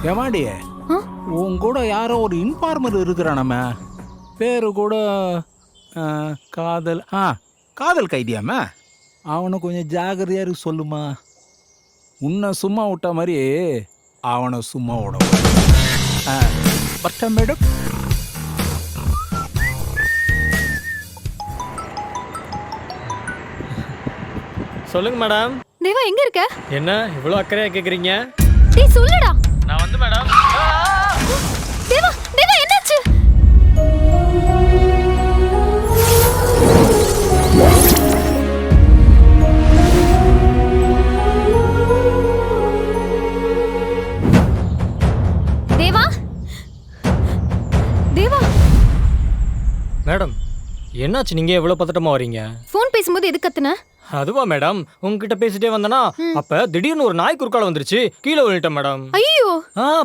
ஏமாடி உன் கூட யாரோ ஒரு இன்ஃபார்மர் இருக்கிறானம்மா, பேரு கூட காதல் காதல் கைதியாம்மா. அவனை கொஞ்சம் ஜாகிரதையா இருக்கு சொல்லுமா. உன்னை சும்மா விட்ட மாதிரி அவனை சும்மா விட பட்ட மேடம். சொல்லுங்க மேடம். தேவா எங்க இருக்க? என்ன இவ்வளவு அக்கறையா கேக்குறீங்க? டேய் சொல்லுடா. நான் வந்து மேடம். தேவா தேவா என்னாச்சு? தேவா தேவா மேடம் என்னாச்சு, நீங்க எவ்வளவு பதட்டமா வரீங்க? ஃபோன் பேசும்போது எது கத்துன? அதுவா மேடம், உங்ககிட்ட பேசிட்டே வந்தனா அப்ப திடீர்னு ஒரு நாய் குறுக்கால வந்துருச்சு, கீழே விழுந்துட்டேன் மேடம். ஐயோ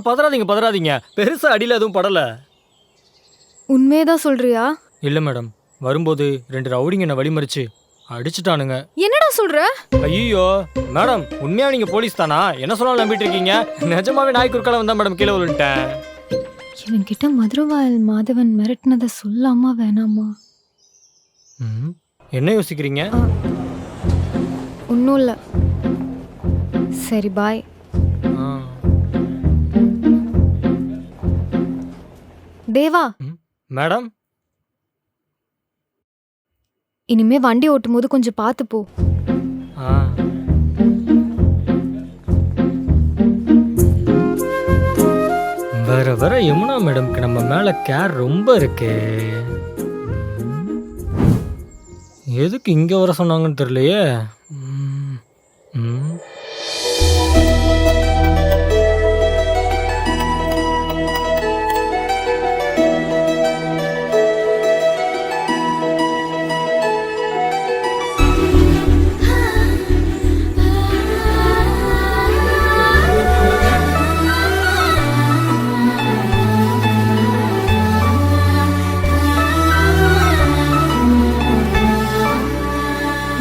பதறாதீங்க, பெருசா அடியில எதுவும் படல. உண்மையதான் சொல்றியா? இல்ல மேடம், வரும்போது 2 ரவுடிங்க என்ன வழிமறிச்சு அடிச்சுட்டானுங்க. என்னடா சொல்ற? ஐயோ மேடம், உண்மையா நீங்க போலீஸ் தானா? என்ன சொன்னாலும் நம்பிட்டு இருக்கீங்க? நிஜமாவே நாய் குறுக்கால வந்தா மேடம் கீழே விழுந்துட்டேன். என்கிட்ட மதுரவாயல் மாதவன் மிரட்டினதை சொல்லாமா வேணாமா? என்ன யோசிக்கிறீங்க? ஒன்றும் இல்லை. சரி பாய். தேவா மேடம், இனிமே வண்டி ஓட்டும் போது கொஞ்சம் பார்த்து போ. வர வர யமுனா மேடம்க்கு நம்ம மேல கேர் ரொம்ப இருக்கு. எதுக்கு இங்க வர சொன்னாங்கன்னு தெரியலையே.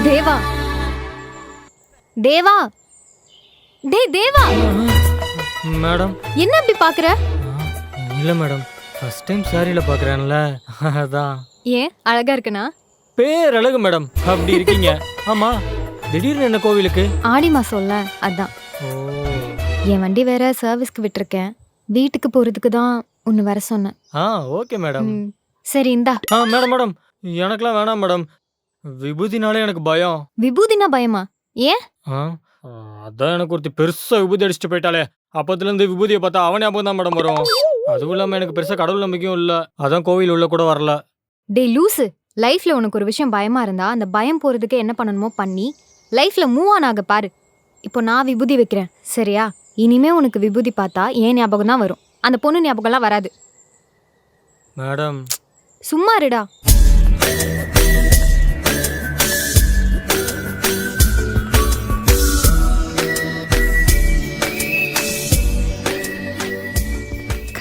தேவா தேவா தேவா மேடம் என்ன அப்படி பாக்குற? இல்ல மேடம், ஃபர்ஸ்ட் டைம் சாரியில பாக்குறேன்ல, அதான். ஏன் அழகா இருக்கனா? பேர் அழகு மேடம், அப்படி இருக்கீங்க. ஆமா, திடீர்னு என்ன கோவிலுக்கு? ஆடி மாசம்ல, அதான். என் வண்டி வேற சர்வீஸ்க்கு விட்டுருக்கேன். வீட்டுக்கு போறதுக்கு தான் உன்னை வர சொன்னேன். Okay madam. சரி இந்தா. மேடம் மேடம் எனக்குலாம் வேணாம் மேடம், விபூதினாலே எனக்கு பயம். விபூதினா பயமா? ஏன்? அதான் எனக்கு ஒருத்தி பெருசா விபூதி அடிச்சுட்டு போயிட்டாலே, அப்பத்துல இருந்து விபூதியை பார்த்தா அவனே அப்போ தான் மேடம் வரும். அதுவும் இல்லாம எனக்கு பெருசா கடவுள் நம்பிக்கையும் இல்ல, அதான் கோவில் உள்ள கூட வரல. டே லூசு, லைஃப்ல உனக்கு ஒரு விஷயம் பயமா இருந்தா அந்த பயம் போறதுக்கு என்ன பண்ணணுமோ பண்ணி லைஃப்ல மூவ் ஆன் ஆக பாரு. இப்போ நான் விபூதி வைக்கிறேன் சரியா? இனிமே உனக்கு விபூதி பார்த்தா ஏன் ஞாபகம் தான் வரும், அந்த பொண்ணு ஞாபகம்லாம் வராது. மேடம் சும்மா இருடா.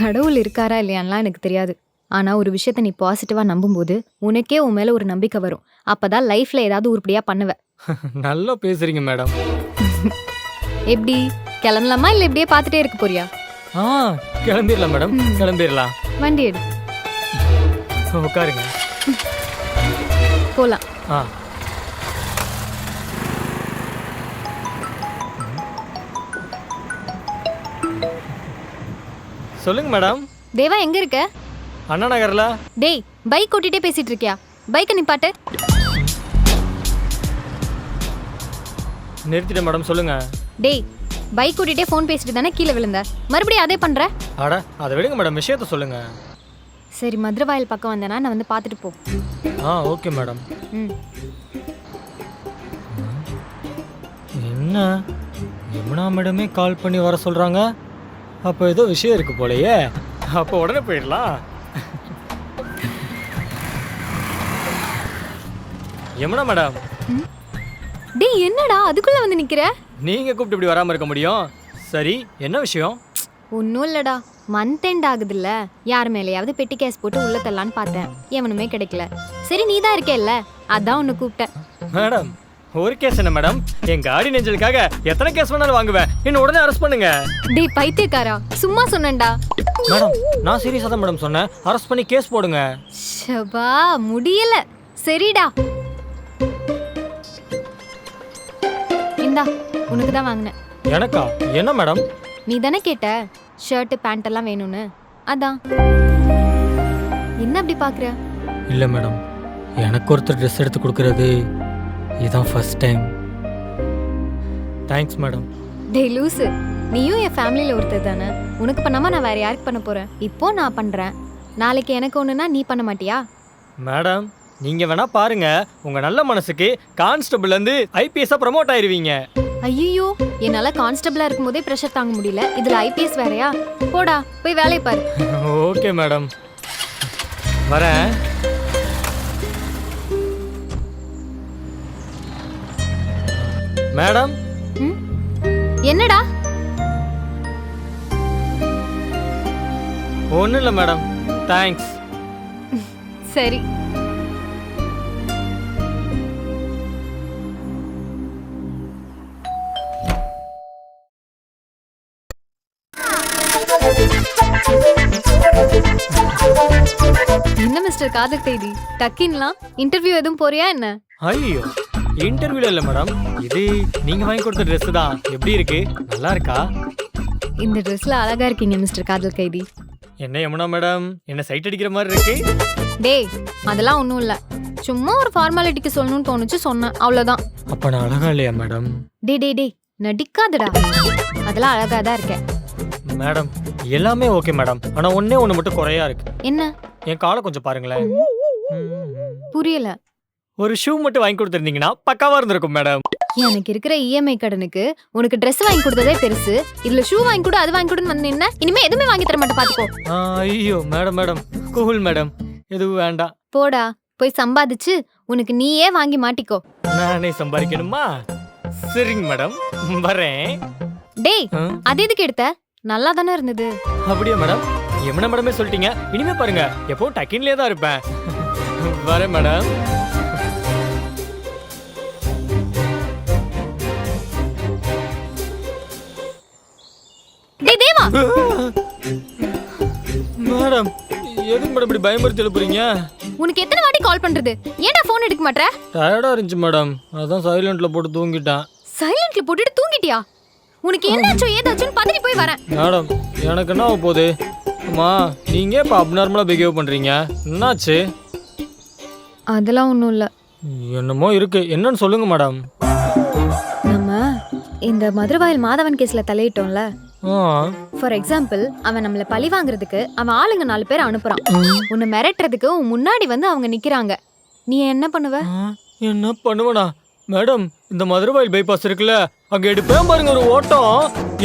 கடவுள் இருக்காரா இல்லையான்லாம் எனக்கு தெரியாது. ஆனா ஒரு விஷயத்த நீ பாசிட்டிவா நம்பும்போது உனக்கே உன் மேல ஒரு நம்பிக்கை வரும். அப்பதான் லைஃப்ல ஏதாவது உருப்படியா பண்ணுவ. நல்லா பேசுறீங்க மேடம். எப்படி கிளம்பலாமா இல்ல இப்படியே பார்த்துட்டே இருக்க போறியா? கிளம்பிடலாம் மேடம், கிளம்பிடலாம். வண்டி எடு, உட்காருங்க. போலாம். சொல்லுங்க மேடம். தேவா எங்க இருக்க? அண்ணா நகர்ல. டேய் பைக் ஓட்டிட்டே பேசிட்டு இருக்கியா? பைக்கை நிப்பாட்டு. நிறுத்திட்டேன் மேடம், சொல்லுங்க. டேய் பைக் ஓட்டிட்டே ஃபோன் பேசிட்டு தானே கீழே விழுந்த, மறுபடியும் அதே பண்ற? அட அதை விடுங்க மேடம், விஷயத்த சொல்லுங்க. சரி மதுரவாயல் பக்கம் வந்தேனா நான் வந்து பார்த்துட்டு போ. Okay madam. என்ன யமுனா மேடமே கால் பண்ணி வர சொல்றாங்க, அப்போ ஏதோ விஷயம் இருக்கு போலயே. அப்போ உடனே போயிடலாம். யமுனா மேடம். டேய் என்னடா அதுக்குள்ள வந்து நிக்கிற? நீங்க கூப்பிட்டு இப்படி வராம இருக்க முடியும். சரி என்ன விஷயம்? ஒன்றும் இல்லடா, மந்த் எண்ட் ஆகுதுல்ல, யார் மேலேயாவது பெட்டி கேஸ் போட்டு உள்ள தரலான்னு பார்த்தேன், எவனுமே கிடைக்கல. சரி நீ தான் இருக்கேல்ல, அதான் உன்னை கூப்பிட்டேன். மேடம் ஒரு கேஸ் என்ன மேடம்? என் காடி நெஞ்சலுக்காக எத்தனை கேஸ் வேணாலும் வாங்குவேன். என்ன உடனே அரெஸ்ட் பண்ணுங்க. டேய் பைத்தியக்காரா, சும்மா சொன்னேன்டா. மேடம் நான் சீரியஸா தான் மேடம் சொன்னேன். அரெஸ்ட் பண்ணி கேஸ் போடுங்க. ஷபா முடியல. சரிடா, இந்தா உனக்கு தான் வாங்கினேன். எனக்கா? என்ன மேடம்? நீ தானே கேட்ட ஷர்ட் பேண்ட் எல்லாம் வேணும்னு, அதான். என்ன அப்படி பாக்குற? இல்ல மேடம், எனக்கு ஒருத்தர் ட்ரெஸ் எடுத்து கொடுக்கறது இதான் ஃபர்ஸ்ட் டைம். Thanks madam. டேய் லூசு, நீயும் என் ஃபேமிலியில ஒருத்தர் தானே. உனக்கு பண்ணாம நான் வேற யாருக்கு பண்ண போறேன்? இப்போ நான் பண்றேன், நாளைக்கு எனக்கு ஒண்ணுனா நீ பண்ண மாட்டியா? மேடம் நீங்க வேணா பாருங்க, உங்க நல்ல மனசுக்கு கான்ஸ்டபிள்ல இருந்து ஐபிஎஸ்ஸா ப்ரமோட் ஆயிருவீங்க. ஐயோ, என்னால கான்ஸ்டபிளா இருக்கும் போதே ப்ரெஷர் தாங்க முடியல, இதுல ஐபிஎஸ் வேறயா? போடா போய் வேலையை பாரு. ஓகே மேடம், வரேன். மேடம் என்னடா? ஒன்றும் இல்லை மேடம், தேங்க்ஸ். சரி. என்ன மிஸ்டர் காதல் கைதி, டக்கின்லாம் இன்டர்வியூ எதுவும் போறியா என்ன? ஐயோ இன்டர்வியூல இல்லை மேடம், இது நீங்க வாங்கி கொடுத்த ட்ரெஸ் தான். எப்படி இருக்கு? நல்லா இருக்கா? இந்த ட்ரெஸ்ல அழகா இருக்கீங்க மிஸ்டர் காதல் கைதி. என்ன யமுனா மேடம், என்ன சைட் அடிக்கிற மாதிரி இருக்கு? டேய் அதெல்லாம் ஒன்றும் இல்லை, சும்மா ஒரு ஃபார்மாலிட்டிக்கு சொல்லணும்னு தோணுச்சு சொன்னேன், அவ்வளோதான். அப்ப நான் அழகா இல்லையா மேடம்? டேய் நடிக்காதடா, அதெல்லாம் அழகா தான் இருக்க. மேடம் எல்லாமே ஓகே மேடம், ஆனா ஒண்ணு மட்டும் குறையா இருக்கு. என்ன? என் காலை கொஞ்சம் பாருங்களேன். புரியல. ஒரு ஷூ மட்டும் வாங்கி கொடுத்துருந்தீங்கன்னா பக்காவா இருந்திருக்கும் மேடம். எனக்கு இருக்கிற இஎம்ஐ கடனுக்கு உனக்கு ட்ரெஸ் வாங்கி கொடுத்ததே பெருசு, இதுல ஷூ வாங்கி கொடு அது வாங்கி கொடுன்னு வந்து என்ன? இனிமே எதுவுமே வாங்கி தர மாட்டேன் பாத்துக்கோ. ஐயோ மேடம் கூல் மேடம், எதுவும் வேண்டாம். போடா போய் சம்பாதிச்சு உனக்கு நீயே வாங்கி மாட்டிக்கோ. நானே சம்பாதிக்கணுமா? சரிங்க மேடம், வரேன். டேய் அது எதுக்கு எடுத்த? நல்லா தானே இருந்தது. அப்படியே மேடம், யமுனா மேடமே சொல்லிட்டீங்க, இனிமே பாருங்க எப்பவும் டக்கின்லயே தான் இருப்பேன். வரேன் மேடம். டேய் தேவா. மேடம் எதுக்கு மேடம் இப்படி பயமுறுத்தி எழுப்புறீங்க? உனக்கு எத்தனை வாட்டி கால் பண்றது? ஏன்டா போன் எடுக்க மாட்டற? டயர்டா இருந்துச்சு மேடம், அதான் சைலண்ட்ல போட்டு தூங்கிட்டேன். சைலண்ட்ல போட்டுட்டு தூங்கிட்டியா? உனக்கு என்னாச்சோ ஏதாச்சுன்னு பதறி போய் வரேன். மேடம் எனக்கு என்ன ஆக போகுது? அம்மா நீங்க இப்ப அப்நார்மலா பிஹேவ் பண்றீங்க, என்னாச்சு? அதெல்லாம் ஒன்றும் இல்லை. என்னமோ இருக்கு, என்னன்னு சொல்லுங்க மேடம். நம்ம இந்த மதுரவாயல் மாதவன் கேஸ்ல தலையிட்டோம்ல, ஃபார் எக்ஸாம்பிள் அவன் நம்மள பழி வாங்குறதுக்கு அவன் ஆளுங்க 4 பேர் அனுப்புறான். உன்னை மிரட்டுறதுக்கு உன் முன்னாடி வந்து அவங்க நிக்கிறாங்க. நீ என்ன பண்ணுவ? என்ன பண்ணுவனா மேடம்? இந்த மதுரவாயல் பைபாஸ் இருக்குல்ல, அங்க எடுப்பேன் பாருங்க ஒரு ஓட்டம்,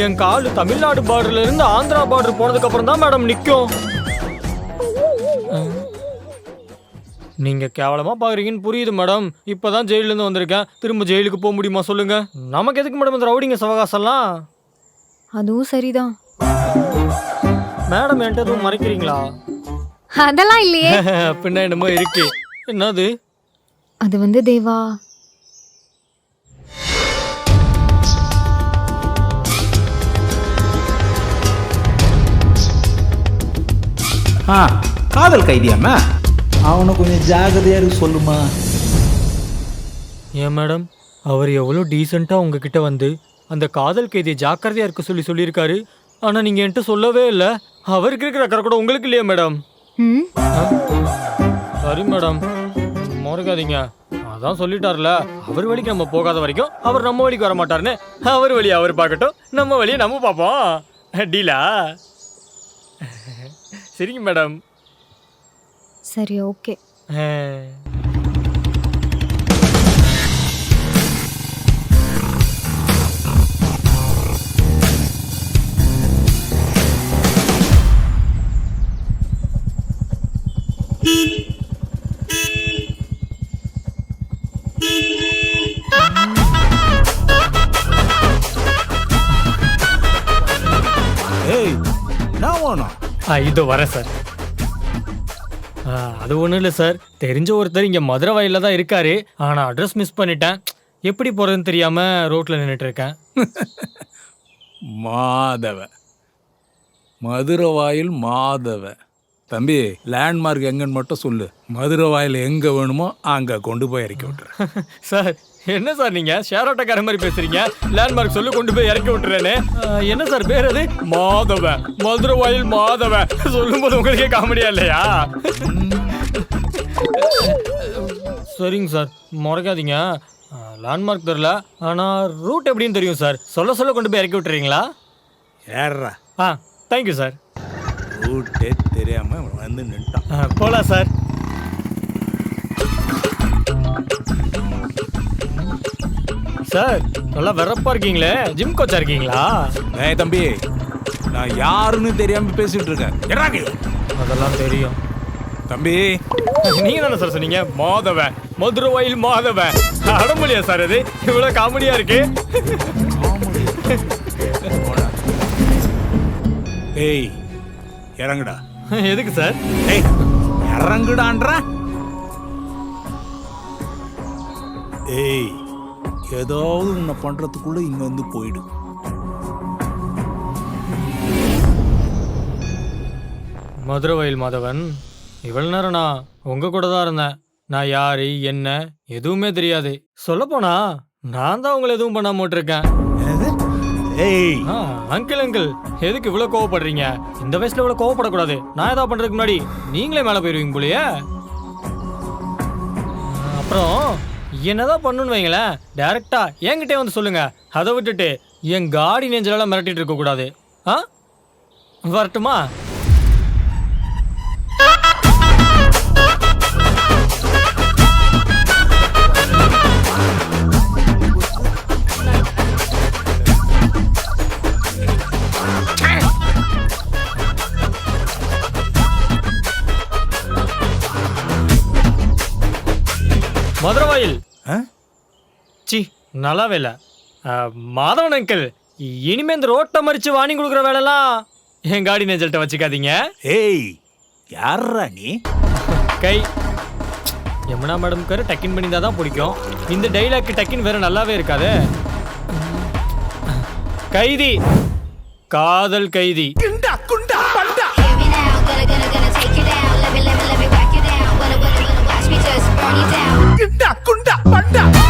என் காலு தமிழ்நாடு பார்டர்ல இருந்து ஆந்திரா பார்டர் போனதுக்கு அப்புறம் தான் மேடம் நிக்கும். நீங்க கேவலமா பாக்குறீங்கன்னு புரியுது மேடம், இப்பதான் ஜெயில இருந்து வந்திருக்கேன், திரும்ப ஜெயிலுக்கு போக முடியுமா சொல்லுங்க? நமக்கு எதுக்கு மேடம் இந்த ரவுடிங்க சவகாசம்லாம்? அதுவும் சரிதான். மேடம் என்கிட்ட எதுவும் மறைக்கிறீங்களா? அதெல்லாம் இல்லையே. பின்ன என்னமோ இருக்கு, என்னது? அது வந்து தேவா, காதல் கைதியாம அவனை கொஞ்சம் ஜாகிரதையா இருக்கு சொல்லுமா. ஏன் மேடம், அவர் எவ்வளோ டீசெண்டா உங்ககிட்ட வந்து அந்த காதல் கைதியை ஜாக்கிரதையா இருக்க சொல்லியிருக்காரு, ஆனா நீங்க என்கிட்ட சொல்லவே இல்லை. அவருக்கு இருக்கிற அக்கறை கூட உங்களுக்கு இல்லையா மேடம்? சரி மேடம், மறக்காதீங்க, அதான் சொல்லிட்டார்ல, அவர் வழிக்கு நம்ம போகாத வரைக்கும் அவர் நம்ம வழிக்கு வர மாட்டாருன்னு. அவர் வழியை அவர் பார்க்கட்டும், நம்ம வழியை நம்ம பார்ப்போம். டீலா? சரிங்க மேடம். சரி ஓகே. ஏய் நான் வேணும். இதோ வரேன் சார். அது ஒன்றும் இல்லை சார், தெரிஞ்ச ஒருத்தர் இங்கே மதுரை வயலில் தான் இருக்காரு, ஆனால் அட்ரஸ் மிஸ் பண்ணிட்டேன். எப்படி போறதுன்னு தெரியாம ரோட்ல நின்னுட்டு இருக்கேன். மாதவ மதுரை வாயில் மாதவ. தம்பி, லேண்ட்மார்க் எங்கன்னு மட்டும் சொல்லு. மதுரை வாயில் எங்கே வேணுமோ அங்கே கொண்டு போய் இறக்கி விட்டுறேன். சார் என்ன சார் நீங்க ஷேர் ஆட்டோக்கார மாதிரி பேசுறீங்க? லேண்ட்மார்க் சொல்லி கொண்டு போய் இறக்கி விட்டுறேன்னு. என்ன சார் பேர் அது? மாதவ, மதுரை வாயில் மாதவ. சொல்லும்போது உங்களுக்கே காமெடியா இல்லையா? சரிங்க சார், முறைக்காதீங்க. லேண்ட்மார்க் தெரியல, ஆனால் ரூட் எப்படின்னு தெரியும் சார். சொல்ல சொல்ல கொண்டு போய் இறக்கி விட்டுறீங்களா? ஏறா. Thank you sir. ரூட்டே தெரியாம வந்து நின்ட்டான். போலாம் சார். சார் நல்லா வெறப்பா இருக்கீங்களே, ஜிம் கோச்சா இருக்கீங்களா? ஏய் தம்பி, நான் யாருன்னு தெரியாம பேசிட்டு இருக்கேன். எறாங்க. அதெல்லாம் தெரியும் தம்பி. நீங்க தானே சார் சொன்னீங்க மாதவ, மதுரை வாயில் மாதவ. அடமொழியா சார் அது? இவ்வளவு காமெடியா இருக்கு. ஏய் இறங்குடா. எதுக்கு சார்? ஏய் இறங்குடான்றா. ஏய் ஏதாவது உன்னை பண்றதுக்குள்ள இங்க வந்து போயிடு. மதுரை வாயில் மாதவன், இவ்வளவு நேரம் நான் உங்க கூட தான் இருந்தேன். நான் யாரு என்ன எதுவுமே தெரியாது. சொல்லப்போனா நான் தான் உங்களை எதுவும் பண்ணாம விட்டுருக்கேன். ஏய் அங்கிள் அங்கிள், எதுக்கு இவ்வளவு கோவப்படுறீங்க? இந்த வயசுல இவ்வளவு கோவப்படக்கூடாது. நான் ஏதாவது பண்றதுக்கு முன்னாடி நீங்களே மேல போயிருவீங்க போலயே. அப்புறம் என்னதான் பண்ணுன்னு வைங்களேன், டைரக்டா என்கிட்டே வந்து சொல்லுங்க. அதை விட்டுட்டு என் காடி நெஞ்சலாம் மிரட்டிட்டு இருக்க கூடாது. வரட்டுமா? மதுரை வாயில். சி நல்லாவே இல்லை. மாதவன் அங்கிள், இனிமே இந்த ரோட்டை மறிச்சு வாணி கொடுக்குற வேலைலாம் என் காடி நெஞ்சல்கிட்ட வச்சுக்காதீங்க. ஏய் யாரா நீ? கை யமுனா மேடம்காரு டக்கின் பண்ணி தான் பிடிக்கும். இந்த டைலாக் டக்கின் வேற நல்லாவே இருக்காது. கைதி, காதல் கைதி. Kuda,